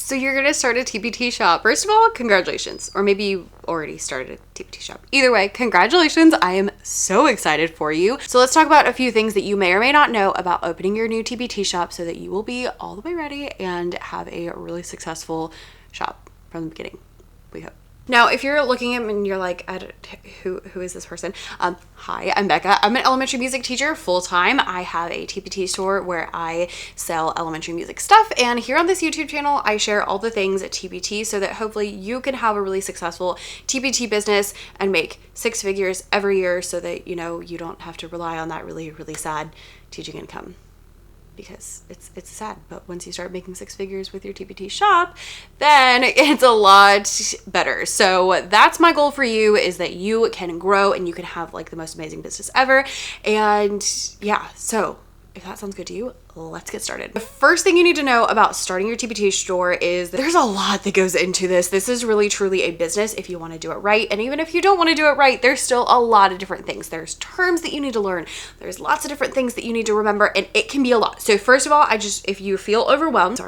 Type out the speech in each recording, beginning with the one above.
So you're going to start a TPT shop. First of all, congratulations. Or maybe you already started a TPT shop. Either way, congratulations. I am so excited for you. So let's talk about a few things that you may or may not know about opening your new TPT shop so that you will be all the way ready and have a really successful shop from the beginning, we hope. Now, if you're looking at me and you're like, who is this person? Hi, I'm Becca. I'm an elementary music teacher full-time. I have a TPT store where I sell elementary music stuff. And here on this YouTube channel, I share all the things at TPT so that hopefully you can have a really successful TPT business and make 6 figures every year so that, you know, you don't have to rely on that really, really sad teaching income. Because it's sad, but once you start making 6 figures with your TPT shop, then it's a lot better. So that's my goal for you, is that you can grow and you can have like the most amazing business ever. And yeah, so if that sounds good to you, let's get started. The first thing you need to know about starting your TPT store is that there's a lot that goes into this. This is really truly a business if you want to do it right. And even if you don't want to do it right, there's still a lot of different things. There's terms that you need to learn. There's lots of different things that you need to remember, and it can be a lot. So first of all, if you feel overwhelmed,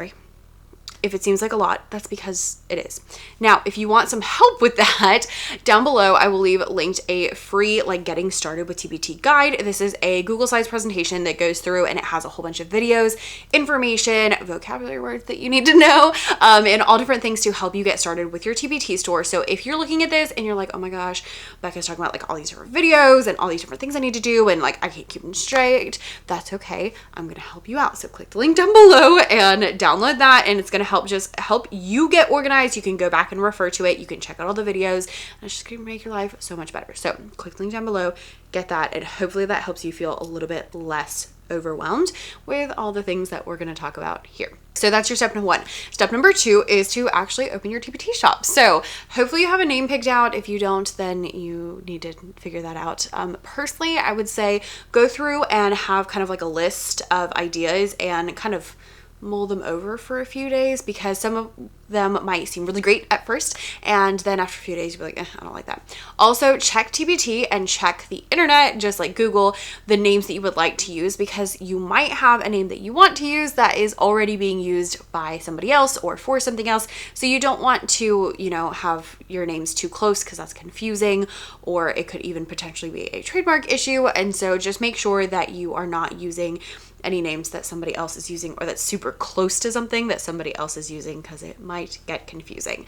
if it seems like a lot, that's because it is. Now, if you want some help with that, down below, I will leave linked a free getting started with TPT guide. This is a Google Slides presentation that goes through and it has a whole bunch of videos, information, vocabulary words that you need to know, and all different things to help you get started with your TPT store. So if you're looking at this and you're like, oh my gosh, Becca's talking about all these different videos and all these different things I need to do and I can't keep them straight, that's okay. I'm going to help you out. So click the link down below and download that, and it's going to help you get organized. You can go back and refer to it. You can check out all the videos, and it's just going to make your life so much better. So click the link down below, get that, and hopefully that helps you feel a little bit less overwhelmed with all the things that we're going to talk about here. So that's your step number 1. Step number 2 is to actually open your TPT shop. So hopefully you have a name picked out. If you don't, then you need to figure that out. Personally, I would say go through and have kind of a list of ideas and kind of mull them over for a few days, because some of them might seem really great at first, and then after a few days you'll be like, I don't like that. Also, check TPT and check the internet, just like Google, the names that you would like to use, because you might have a name that you want to use that is already being used by somebody else or for something else. So you don't want to, have your names too close, because that's confusing, or it could even potentially be a trademark issue. And so just make sure that you are not using any names that somebody else is using, or that's super close to something that somebody else is using, because it might get confusing.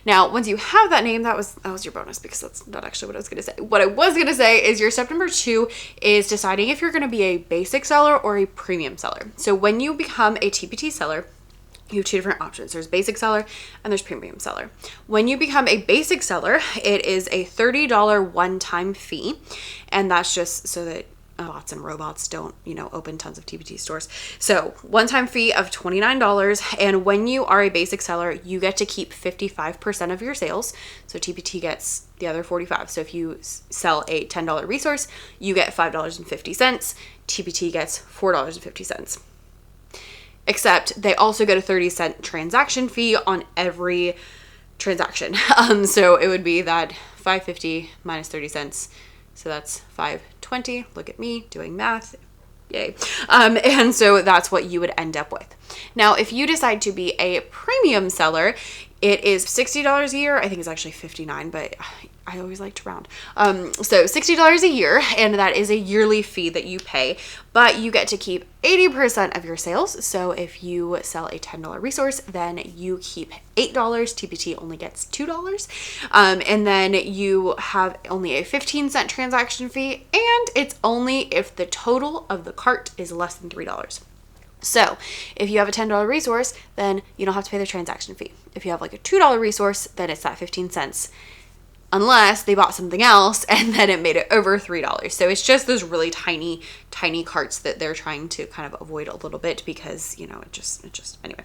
Now, once you have that name, that was your bonus, because that's not actually what I was going to say. What I was going to say is your step number 2 is deciding if you're going to be a basic seller or a premium seller. So when you become a TPT seller, you have 2 different options. There's basic seller and there's premium seller. When you become a basic seller, it is a $30 one-time fee, and that's just so that bots and robots don't, open tons of TPT stores. So one-time fee of $29. And when you are a basic seller, you get to keep 55% of your sales. So TPT gets the other 45. So if you sell a $10 resource, you get $5.50. TPT gets $4.50. Except they also get a 30-cent transaction fee on every transaction. So it would be that $5.50 minus 30 cents. So that's $5.20. Look at me doing math. Yay. And so that's what you would end up with. Now, if you decide to be a premium seller, it is $60 a year. I think it's actually $59, but I always like to round. So $60 a year, and that is a yearly fee that you pay, but you get to keep 80% of your sales. So if you sell a $10 resource, then you keep $8. TPT only gets $2. And then you have only a 15-cent transaction fee, and it's only if the total of the cart is less than $3. So if you have a $10 resource, then you don't have to pay the transaction fee. If you have a $2 resource, then it's that 15 cents. Unless they bought something else and then it made it over $3. So it's just those really tiny carts that they're trying to kind of avoid a little bit, because, anyway.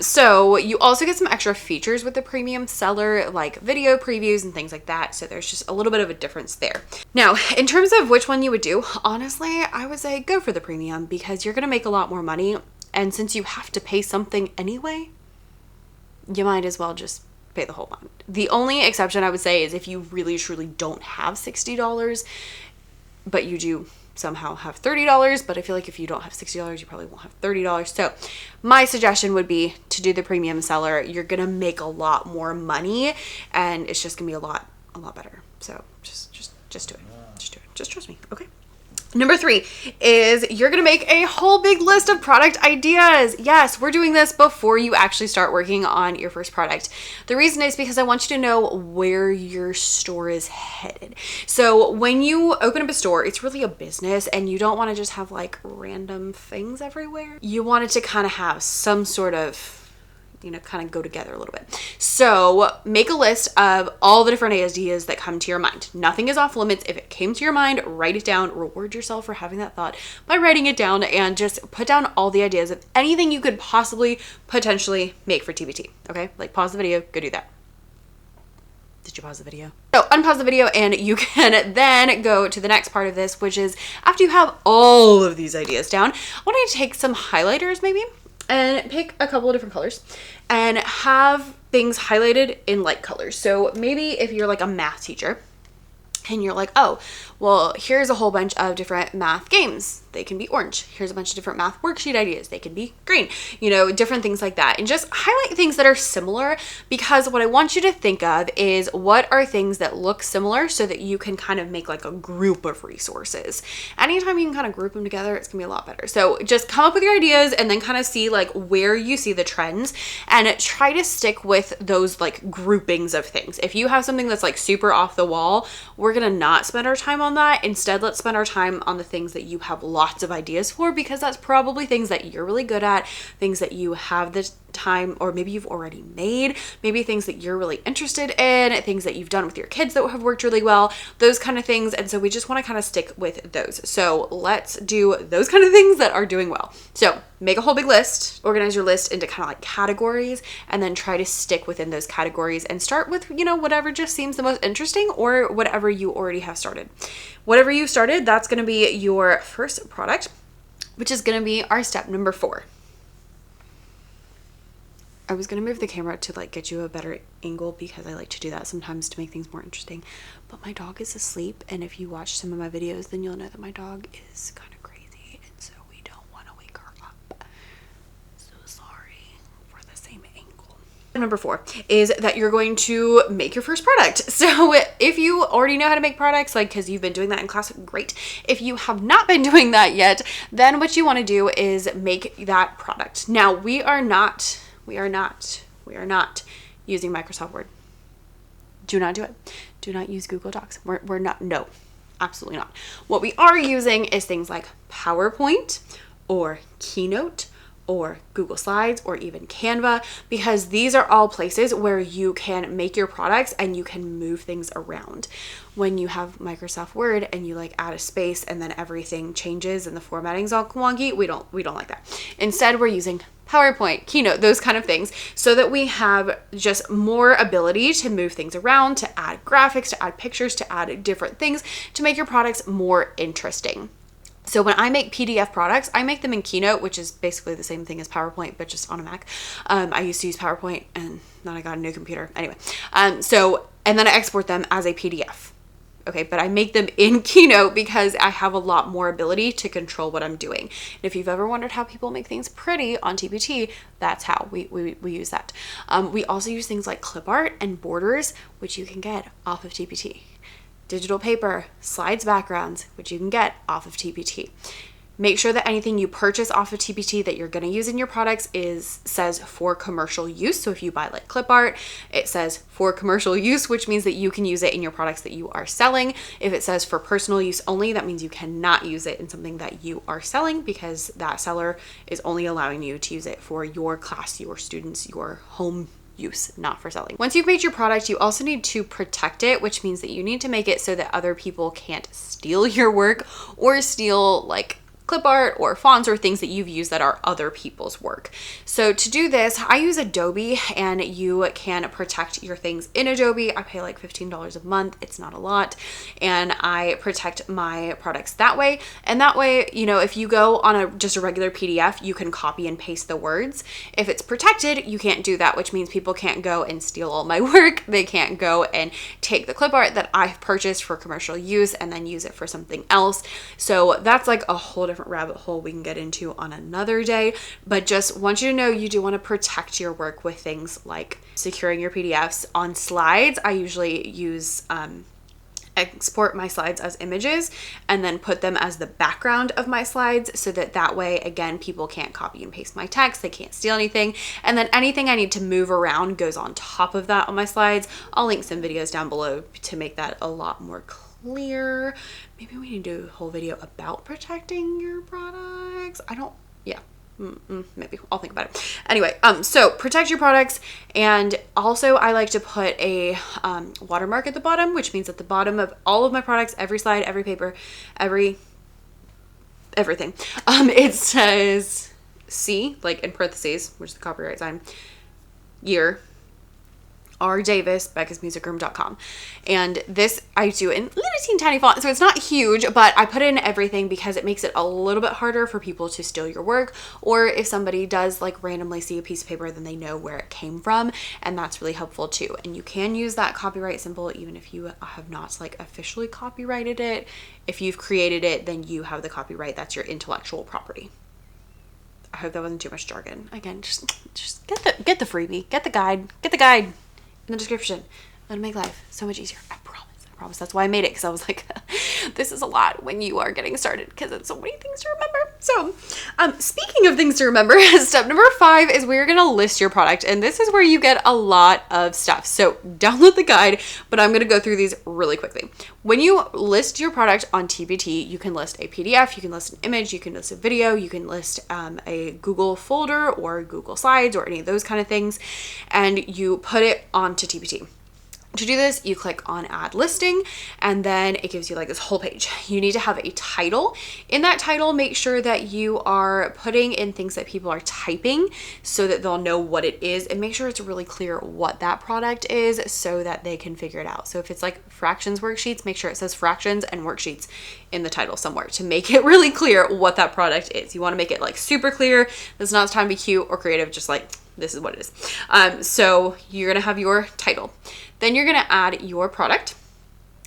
So you also get some extra features with the premium seller, like video previews and things like that. So there's just a little bit of a difference there. Now, in terms of which one you would do, honestly, I would say go for the premium, because you're going to make a lot more money. And since you have to pay something anyway, you might as well just pay the whole amount. The only exception I would say is if you really truly don't have $60, but you do somehow have $30, but I feel like if you don't have $60, you probably won't have $30. So my suggestion would be to do the premium seller. You're gonna make a lot more money, and it's just gonna be a lot better. So just do it. Just do it. Just trust me, okay? Number 3 is you're gonna make a whole big list of product ideas. Yes, we're doing this before you actually start working on your first product. The reason is because I want you to know where your store is headed. So when you open up a store, it's really a business, and you don't want to just have like random things everywhere. You want it to kind of have some sort of, kind of go together a little bit. So make a list of all the different ideas that come to your mind. Nothing is off limits. If it came to your mind, write it down. Reward yourself for having that thought by writing it down, and just put down all the ideas of anything you could possibly potentially make for TBT. Okay, like pause the video, go do that. Did you pause the video? So unpause the video, and you can then go to the next part of this, which is after you have all of these ideas down, I want you to take some highlighters maybe and pick a couple of different colors and have things highlighted in light colors. So maybe if you're like a math teacher and you're like, oh, well, here's a whole bunch of different math games. They can be orange. Here's a bunch of different math worksheet ideas. They can be green, different things like that. And just highlight things that are similar, because what I want you to think of is what are things that look similar so that you can kind of make like a group of resources. Anytime you can kind of group them together, it's gonna be a lot better. So just come up with your ideas and then kind of see like where you see the trends and try to stick with those like groupings of things. If you have something that's like super off the wall, we're gonna not spend our time on that. Instead, let's spend our time on the things that you have lots of ideas for, because that's probably things that you're really good at, things that you have the time, or maybe you've already made, maybe things that you're really interested in, things that you've done with your kids that have worked really well, those kind of things. And so we just want to kind of stick with those. So let's do those kind of things that are doing well. So make a whole big list, organize your list into kind of like categories, and then try to stick within those categories and start with, whatever just seems the most interesting, or whatever you already have started. Whatever you started, that's going to be your first product, which is going to be our step number 4. I was going to move the camera to like get you a better angle, because I like to do that sometimes to make things more interesting, but my dog is asleep, and if you watch some of my videos, then you'll know that my dog is kind of crazy, and so we don't want to wake her up. So sorry for the same angle. Number 4 is that you're going to make your first product. So if you already know how to make products, like because you've been doing that in class, great. If you have not been doing that yet, then what you want to do is make that product. Now we are not using Microsoft Word. Do not do it. Do not use Google Docs. We're not, no, absolutely not. What we are using is things like PowerPoint or Keynote or Google Slides or even Canva, because these are all places where you can make your products and you can move things around. When you have Microsoft Word and you like add a space and then everything changes and the formatting's all wonky, we don't like that. Instead, we're using PowerPoint, Keynote, those kind of things, so that we have just more ability to move things around, to add graphics, to add pictures, to add different things, to make your products more interesting. So when I make PDF products, I make them in Keynote, which is basically the same thing as PowerPoint, but just on a Mac. I used to use PowerPoint, and then I got a new computer. Anyway, and then I export them as a PDF. Okay, but I make them in Keynote because I have a lot more ability to control what I'm doing. And if you've ever wondered how people make things pretty on TPT, that's how we use that. We also use things like clip art and borders, which you can get off of TPT. Digital paper, slides backgrounds, which you can get off of TPT. Make sure that anything you purchase off of TPT that you're going to use in your products says for commercial use. So if you buy like clip art, it says for commercial use, which means that you can use it in your products that you are selling. If it says for personal use only, that means you cannot use it in something that you are selling, because that seller is only allowing you to use it for your class, your students, your home use, not for selling. Once you've made your product, you also need to protect it, which means that you need to make it so that other people can't steal your work or steal like clip art or fonts or things that you've used that are other people's work. So to do this, I use Adobe, and you can protect your things in Adobe. I pay like $15 a month. It's not a lot. And I protect my products that way. And that way, you know, if you go on just a regular PDF, you can copy and paste the words. If it's protected, you can't do that, which means people can't go and steal all my work. They can't go and take the clip art that I've purchased for commercial use and then use it for something else. So that's like a whole different rabbit hole we can get into on another day, but just want you to know you do want to protect your work with things like securing your PDFs. On slides, I usually use export my slides as images and then put them as the background of my slides, so that way, again, people can't copy and paste my text, they can't steal anything, and then anything I need to move around goes on top of that on my slides. I'll link some videos down below to make that a lot more clear. Maybe we need to do a whole video about protecting your products. Maybe I'll think about it. Anyway, so protect your products. And also I like to put a watermark at the bottom, which means at the bottom of all of my products, every slide, every paper, everything, it says C, like in parentheses, which is the copyright sign, year, R. Davis, beccasmusicroom.com. And this I do in little tiny font, so it's not huge, but I put in everything because it makes it a little bit harder for people to steal your work, or if somebody does like randomly see a piece of paper, then they know where it came from, and that's really helpful too. And you can use that copyright symbol even if you have not like officially copyrighted it. If you've created it, then you have the copyright. That's your intellectual property. I hope that wasn't too much jargon. Again, just get the freebie, get the guide in the description. It'll make life so much easier. I promise. That's why I made it, because I was like, this is a lot when you are getting started, because it's so many things to remember. So speaking of things to remember, step number 5 is we're going to list your product. And this is where you get a lot of stuff. So download the guide, but I'm going to go through these really quickly. When you list your product on TPT, you can list a PDF, you can list an image, you can list a video, you can list a Google folder or Google Slides or any of those kind of things, and you put it onto TPT. To do this, you click on add listing, and then it gives you like this whole page. You need to have a title. In that title, make sure that you are putting in things that people are typing so that they'll know what it is, and make sure it's really clear what that product is so that they can figure it out. So if it's like fractions worksheets, make sure it says fractions and worksheets in the title somewhere to make it really clear what that product is. You want to make it like super clear. This is not time to be cute or creative, just like this is what it is. So you're going to have your title. Then you're going to add your product.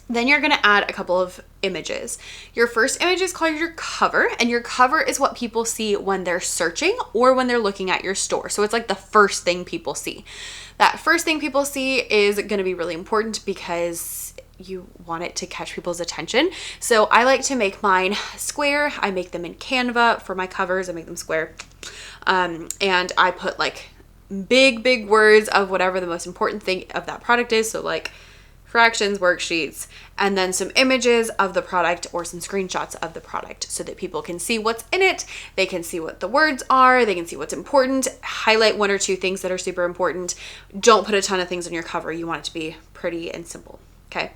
Then you're going to add a couple of images. Your first image is called your cover, and your cover is what people see when they're searching or when they're looking at your store. So it's like the first thing people see. That first thing people see is going to be really important because you want it to catch people's attention. So I like to make mine square. I make them in Canva for my covers. I make them square. And I put like big words of whatever the most important thing of that product is. So like fractions worksheets, and then some images of the product or some screenshots of the product so that people can see what's in it. They can see what the words are. They can see what's important. Highlight 1 or 2 things that are super important. Don't put a ton of things on your cover. You want it to be pretty and simple. Okay.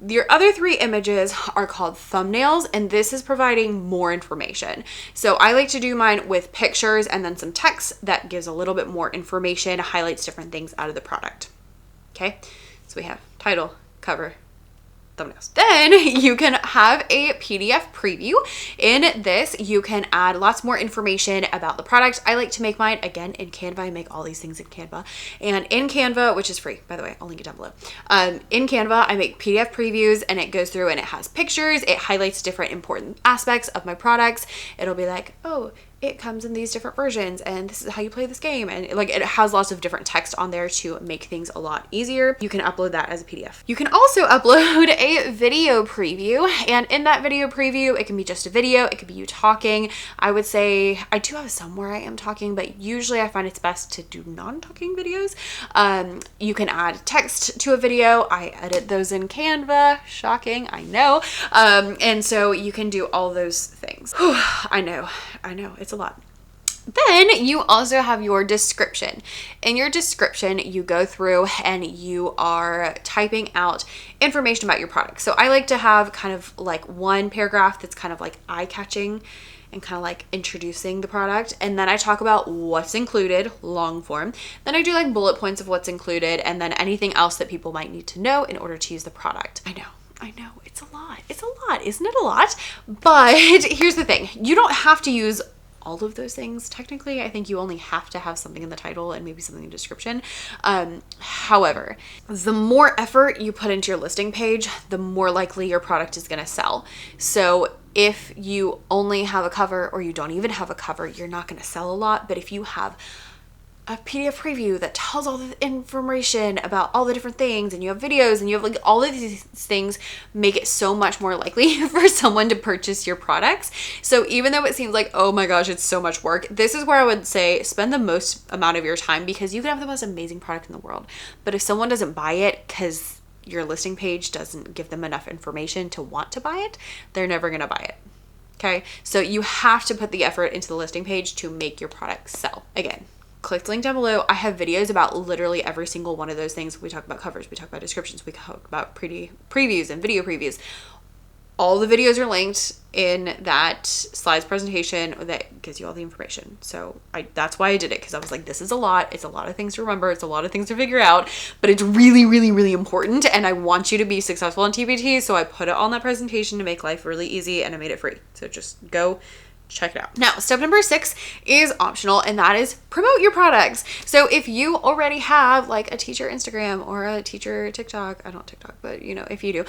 Your other 3 images are called thumbnails, and this is providing more information. So I like to do mine with pictures and then some text that gives a little bit more information, highlights different things out of the product. Okay, so we have title, cover, thumbnails. Then you can have a PDF preview. In this, you can add lots more information about the product. I like to make mine, again, in Canva. I make all these things in Canva. And in Canva, which is free, by the way, I'll link it down below. In Canva, I make PDF previews, and it goes through and it has pictures. It highlights different important aspects of my products. It'll be like, oh, it comes in these different versions, and this is how you play this game. And like, it has lots of different text on there to make things a lot easier. You can upload that as a PDF. You can also upload a video preview, and in that video preview, it can be just a video. It could be you talking. I would say I do have some where I am talking, but usually I find it's best to do non-talking videos. You can add text to a video. I edit those in Canva. Shocking, I know. And so you can do all those things. Whew, I know, it's a lot. Then you also have your description. In your description, you go through and you are typing out information about your product. So I like to have kind of like one paragraph that's kind of like eye-catching and kind of like introducing the product. And then I talk about what's included, long form. Then I do like bullet points of what's included and then anything else that people might need to know in order to use the product. I know, it's a lot. It's a lot, isn't it a lot? But here's the thing. You don't have to use all of those things. Technically, I think you only have to have something in the title and maybe something in the description. However, the more effort you put into your listing page, the more likely your product is going to sell. So if you only have a cover or you don't even have a cover, you're not going to sell a lot. But if you have a PDF preview that tells all the information about all the different things, and you have videos and you have like all of these things, make it so much more likely for someone to purchase your products. So even though it seems like, oh my gosh, it's so much work, this is where I would say spend the most amount of your time, because you can have the most amazing product in the world, but if someone doesn't buy it because your listing page doesn't give them enough information to want to buy it, they're never going to buy it. Okay. So you have to put the effort into the listing page to make your product sell. Again, click the link down below. I have videos about literally every single one of those things. We talk about covers, we talk about descriptions, we talk about previews and video previews. All the videos are linked in that slides presentation that gives you all the information. So that's why I did it, because I was like, this is a lot. It's a lot of things to remember. It's a lot of things to figure out, but it's really, really, really important. And I want you to be successful in TPT. So I put it on that presentation to make life really easy, and I made it free. So just go check it out. Now, step number 6 is optional, and that is promote your products. So if you already have like a teacher Instagram or a teacher TikTok, I don't TikTok, but you know, if you do,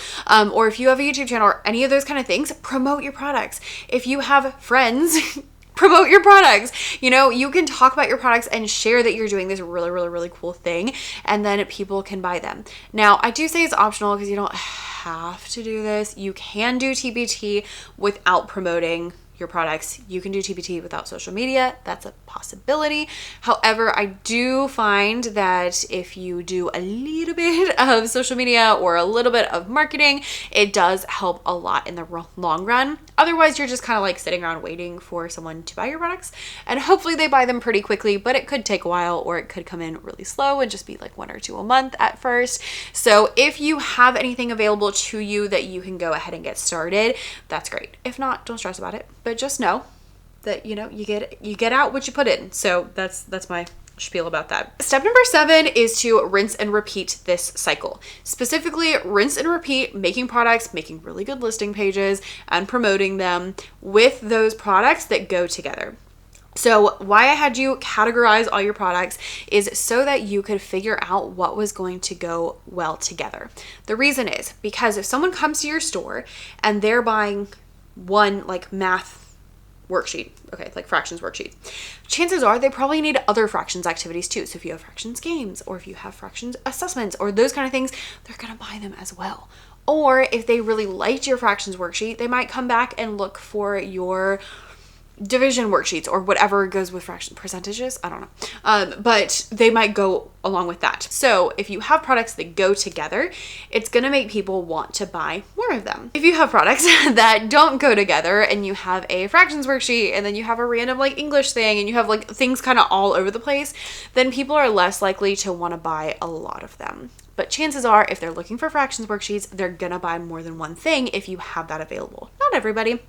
or if you have a YouTube channel or any of those kind of things, promote your products. If you have friends, promote your products. You know, you can talk about your products and share that you're doing this really, really, really cool thing, and then people can buy them. Now, I do say it's optional because you don't have to do this. You can do TPT without promoting your products. You can do TPT without social media. That's a possibility. However, I do find that if you do a little bit of social media or a little bit of marketing, it does help a lot in the long run. Otherwise, you're just kind of like sitting around waiting for someone to buy your products, and hopefully they buy them pretty quickly, but it could take a while, or it could come in really slow and just be like 1 or 2 a month at first. So if you have anything available to you that you can go ahead and get started, that's great. If not, don't stress about it. But just know that, you know, you get out what you put in. So that's my spiel about that. Step number 7 is to rinse and repeat this cycle. Specifically, rinse and repeat making products, making really good listing pages, and promoting them with those products that go together. So why I had you categorize all your products is so that you could figure out what was going to go well together. The reason is because if someone comes to your store and they're buying one like math worksheet, okay, like fractions worksheet, chances are they probably need other fractions activities too. So if you have fractions games, or if you have fractions assessments, or those kind of things, they're gonna buy them as well. Or if they really liked your fractions worksheet, they might come back and look for your division worksheets or whatever goes with fraction percentages. I don't know. But they might go along with that. So if you have products that go together, it's going to make people want to buy more of them. If you have products that don't go together and you have a fractions worksheet and then you have a random like English thing and you have like things kind of all over the place, then people are less likely to want to buy a lot of them. But chances are, if they're looking for fractions worksheets, they're going to buy more than one thing if you have that available. Not everybody,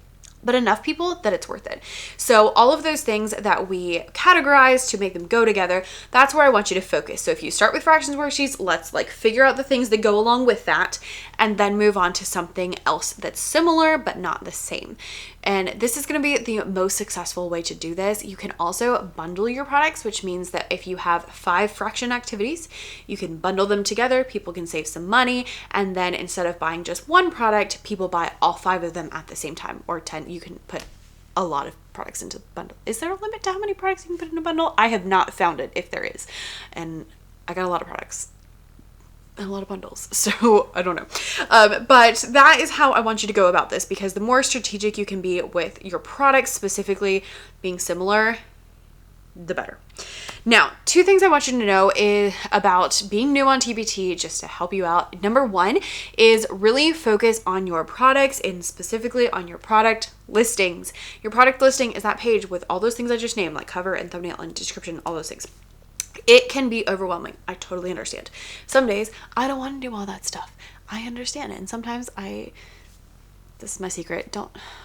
but enough people that it's worth it. So all of those things that we categorize to make them go together, that's where I want you to focus. So if you start with fractions worksheets, let's like figure out the things that go along with that, and then move on to something else that's similar but not the same. And this is going to be the most successful way to do this. You can also bundle your products, which means that if you have 5 fraction activities, you can bundle them together. People can save some money. And then instead of buying just one product, people buy all 5 of them at the same time, or 10. You can put a lot of products into the bundle. Is there a limit to how many products you can put in a bundle? I have not found it, if there is. And I got a lot of products. A lot of bundles, so I don't know. But that is how I want you to go about this, because the more strategic you can be with your products, specifically being similar, the better. Now, 2 things I want you to know is about being new on TPT, just to help you out. Number 1 is really focus on your products, and specifically on your product listings. Your product listing is that page with all those things I just named, like cover and thumbnail and description, all those things. It can be overwhelming. I totally understand. Some days I don't want to do all that stuff. I understand it. And sometimes I this is my secret.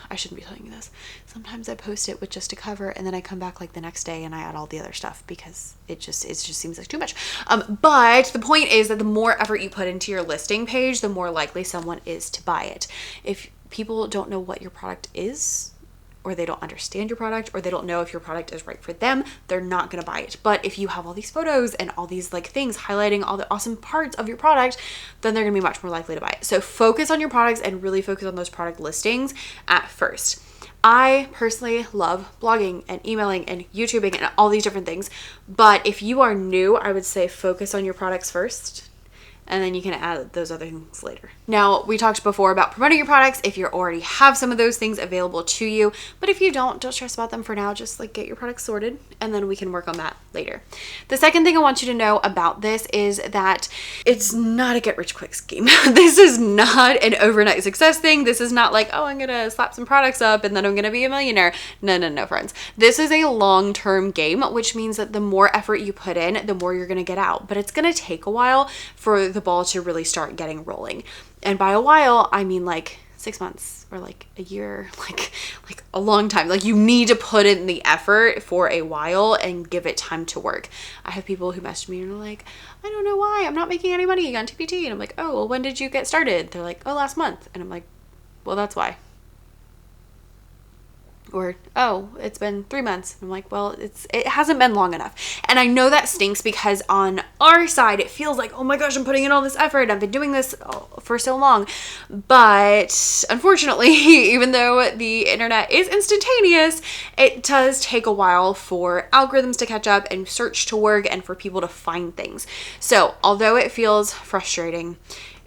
I shouldn't be telling you this. Sometimes I post it with just a cover and then I come back like the next day and I add all the other stuff because it just seems like too much. But the point is that the more effort you put into your listing page, the more likely someone is to buy it. If people don't know what your product is, or they don't understand your product, or they don't know if your product is right for them, they're not gonna buy it. But if you have all these photos and all these like things highlighting all the awesome parts of your product, then they're gonna be much more likely to buy it. So focus on your products and really focus on those product listings at first. I personally love blogging and emailing and YouTubing and all these different things. But if you are new, I would say focus on your products first, and then you can add those other things later. Now, we talked before about promoting your products if you already have some of those things available to you, but if you don't stress about them for now. Just like get your products sorted and then we can work on that later. The second thing I want you to know about this is that it's not a get rich quick scheme. This is not an overnight success thing. This is not like, oh, I'm gonna slap some products up and then I'm gonna be a millionaire. No, friends. This is a long-term game, which means that the more effort you put in, the more you're gonna get out, but it's gonna take a while for the ball to really start getting rolling. And by a while, I mean like 6 months or like a year, like a long time. Like you need to put in the effort for a while and give it time to work. I have people who message me and are like, I don't know why I'm not making any money on TPT. And I'm like, oh, well, when did you get started? They're like, oh, last month. And I'm like, well, that's why. Or, oh, it's been 3 months. I'm like, well, it hasn't been long enough. And I know that stinks because on our side, it feels like, oh my gosh, I'm putting in all this effort. I've been doing this for so long. But unfortunately, even though the internet is instantaneous, it does take a while for algorithms to catch up and search to work and for people to find things. So although it feels frustrating,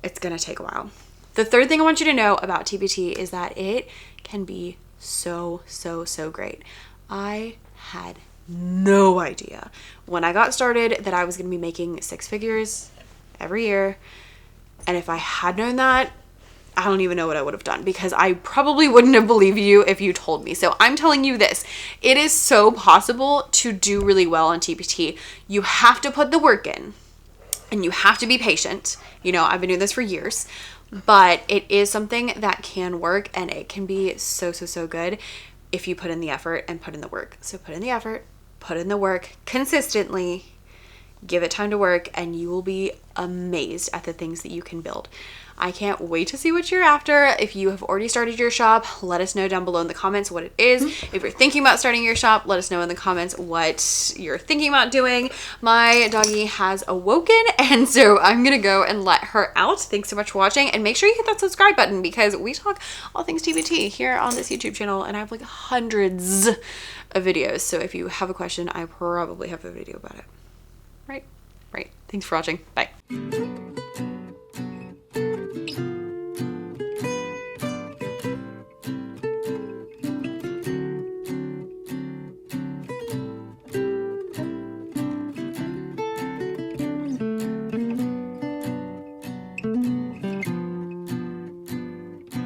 it's going to take a while. The third thing I want you to know about TPT is that it can be so great. I had no idea when I got started that I was going to be making 6 figures every year. And if I had known that, I don't even know what I would have done, because I probably wouldn't have believed you if you told me. So I'm telling you this, it is so possible to do really well on TPT. You have to put the work in and you have to be patient. You know, I've been doing this for years. But it is something that can work, and it can be so good if you put in the effort and put in the work. So put in the effort, put in the work consistently, give it time to work, and you will be amazed at the things that you can build. I can't wait to see what you're after. If you have already started your shop, let us know down below in the comments what it is. If you're thinking about starting your shop, let us know in the comments what you're thinking about doing. My doggie has awoken, and so I'm gonna go and let her out. Thanks so much for watching, and make sure you hit that subscribe button because we talk all things TPT here on this YouTube channel, and I have like hundreds of videos. So if you have a question, I probably have a video about it. Right. Thanks for watching. Bye.